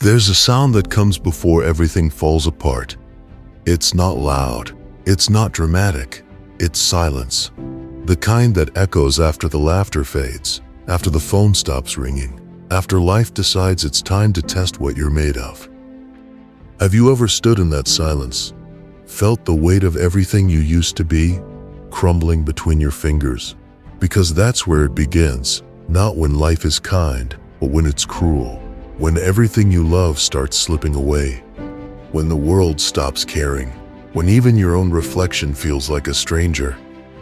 There's a sound that comes before everything falls apart. It's not loud. It's not dramatic. It's silence. The kind that echoes after the laughter fades, after the phone stops ringing, after life decides it's time to test what you're made of. Have you ever stood in that silence, felt the weight of everything you used to be, crumbling between your fingers? Because that's where it begins, not when life is kind, but when it's cruel. When everything you love starts slipping away, when the world stops caring, when even your own reflection feels like a stranger.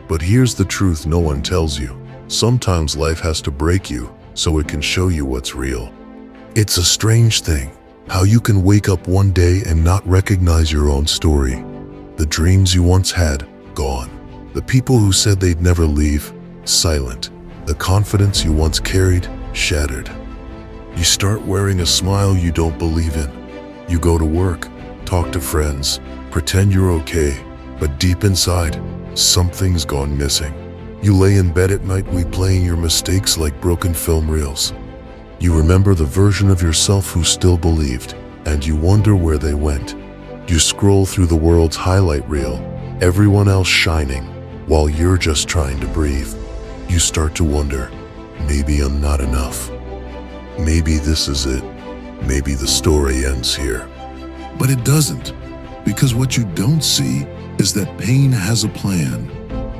But here's the truth no one tells you. Sometimes life has to break you so it can show you what's real. It's a strange thing, how you can wake up one day and not recognize your own story. The dreams you once had, gone. The people who said they'd never leave, silent. The confidence you once carried, shattered. You start wearing a smile you don't believe in. You go to work, talk to friends, pretend you're okay, but deep inside, something's gone missing. You lay in bed at night replaying your mistakes like broken film reels. You remember the version of yourself who still believed, and you wonder where they went. You scroll through the world's highlight reel, everyone else shining, while you're just trying to breathe. You start to wonder, maybe I'm not enough. Maybe this is it. Maybe the story ends here. But it doesn't, because what you don't see is that pain has a plan.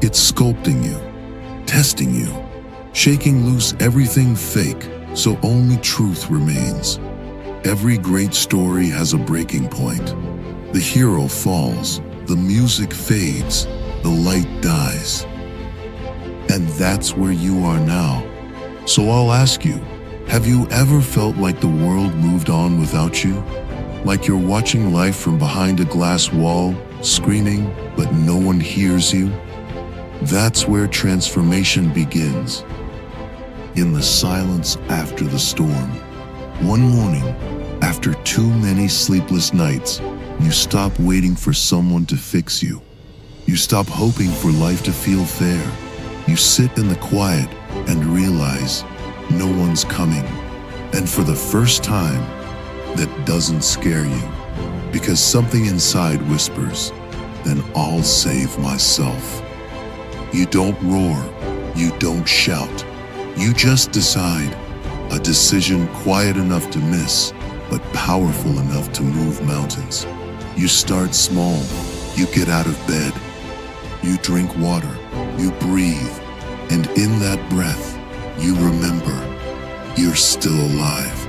It's sculpting you, testing you, shaking loose everything fake so only truth remains. Every great story has a breaking point. The hero falls, the music fades, the light dies. And that's where you are now. So I'll ask you, have you ever felt like the world moved on without you? Like you're watching life from behind a glass wall, screaming, but no one hears you? That's where transformation begins. In the silence after the storm. One morning, after too many sleepless nights, you stop waiting for someone to fix you. You stop hoping for life to feel fair. You sit in the quiet and realize no one's coming. And for the first time, that doesn't scare you, because something inside whispers, then I'll save myself. You don't roar, you don't shout, you just decide. A decision quiet enough to miss, but powerful enough to move mountains. You start small, you get out of bed, you drink water, you breathe, and in that breath, you remember you're still alive.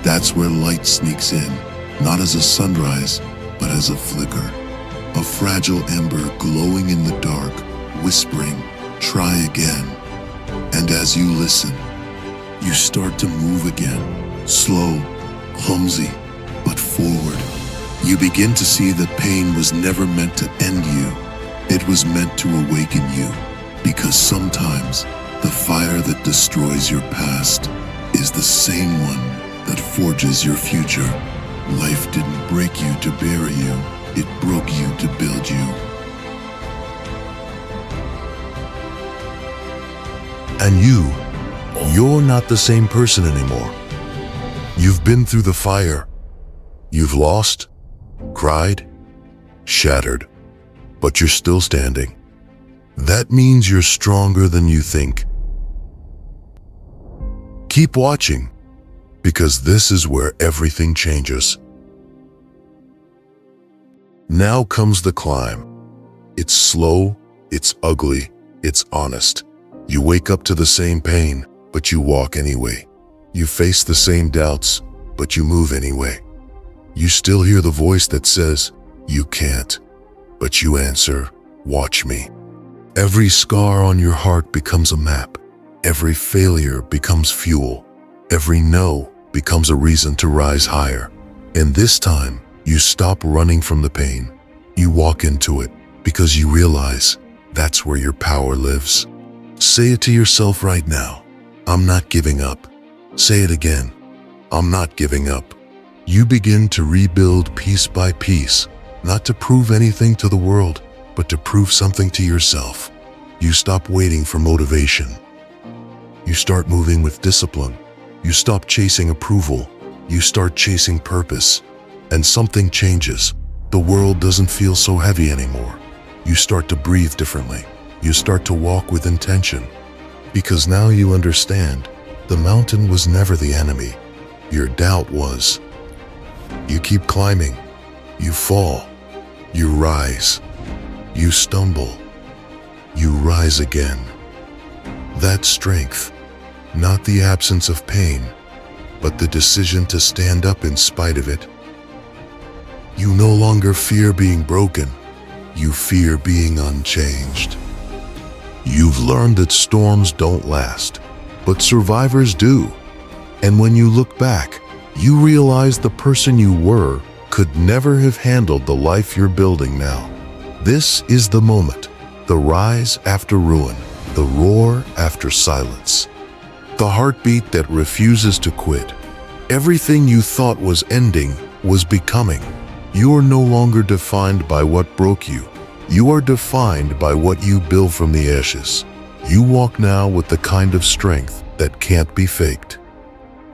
That's where light sneaks in, not as a sunrise, but as a flicker. A fragile ember glowing in the dark, whispering, try again. And as you listen, you start to move again, slow, clumsy, but forward. You begin to see that pain was never meant to end you. It was meant to awaken you, because sometimes the fire that destroys your past is the same one that forges your future. Life didn't break you to bury you, it broke you to build you. And you're not the same person anymore. You've been through the fire. You've lost, cried, shattered, but you're still standing. That means you're stronger than you think. Keep watching, because this is where everything changes. Now comes the climb. It's slow, it's ugly, it's honest. You wake up to the same pain, but you walk anyway. You face the same doubts, but you move anyway. You still hear the voice that says, you can't, but you answer, watch me. Every scar on your heart becomes a map. Every failure becomes fuel. Every no becomes a reason to rise higher. And this time, you stop running from the pain. You walk into it because you realize that's where your power lives. Say it to yourself right now. I'm not giving up. Say it again. I'm not giving up. You begin to rebuild piece by piece, not to prove anything to the world, but to prove something to yourself. You stop waiting for motivation. You start moving with discipline. You stop chasing approval. You start chasing purpose, and something changes. The world doesn't feel so heavy anymore. You start to breathe differently. You start to walk with intention. Because now you understand, the mountain was never the enemy. Your doubt was. You keep climbing. You fall. You rise. You stumble. You rise again. That's strength, not the absence of pain, but the decision to stand up in spite of it. You no longer fear being broken. You fear being unchanged. You've learned that storms don't last, but survivors do. And when you look back, you realize the person you were could never have handled the life you're building now. This is the moment, the rise after ruin, the roar after silence, the heartbeat that refuses to quit. Everything you thought was ending was becoming. You are no longer defined by what broke you. You are defined by what you build from the ashes. You walk now with the kind of strength that can't be faked,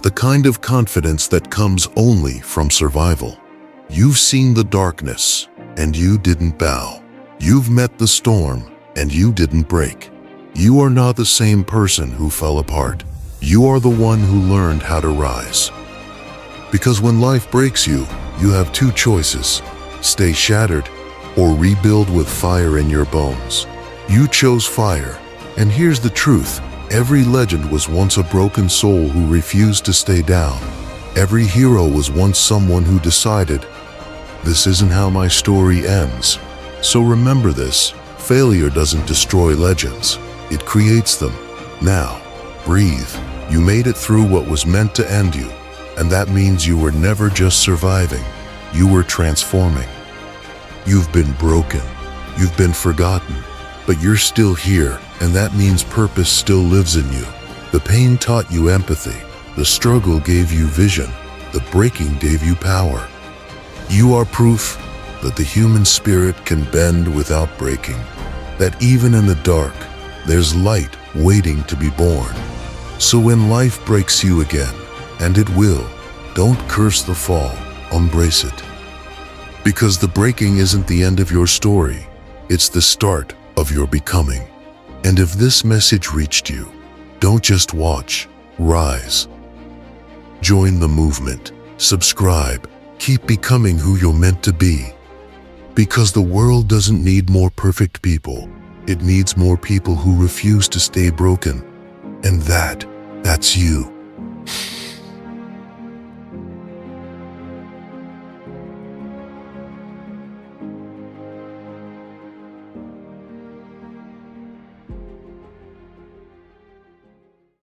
the kind of confidence that comes only from survival. You've seen the darkness, and you didn't bow. You've met the storm, and you didn't break. You are not the same person who fell apart. You are the one who learned how to rise. Because when life breaks you, you have two choices: stay shattered or rebuild with fire in your bones. You chose fire, and here's the truth. Every legend was once a broken soul who refused to stay down. Every hero was once someone who decided, this isn't how my story ends. So remember this, failure doesn't destroy legends, it creates them. Now, breathe. You made it through what was meant to end you, and that means you were never just surviving, you were transforming. You've been broken, you've been forgotten, but you're still here, and that means purpose still lives in you. The pain taught you empathy, the struggle gave you vision, the breaking gave you power. You are proof that the human spirit can bend without breaking, that even in the dark, there's light waiting to be born. So when life breaks you again, and it will, don't curse the fall, embrace it. Because the breaking isn't the end of your story, it's the start of your becoming. And if this message reached you, don't just watch, rise. Join the movement, subscribe, keep becoming who you're meant to be. Because the world doesn't need more perfect people, it needs more people who refuse to stay broken. And that's you.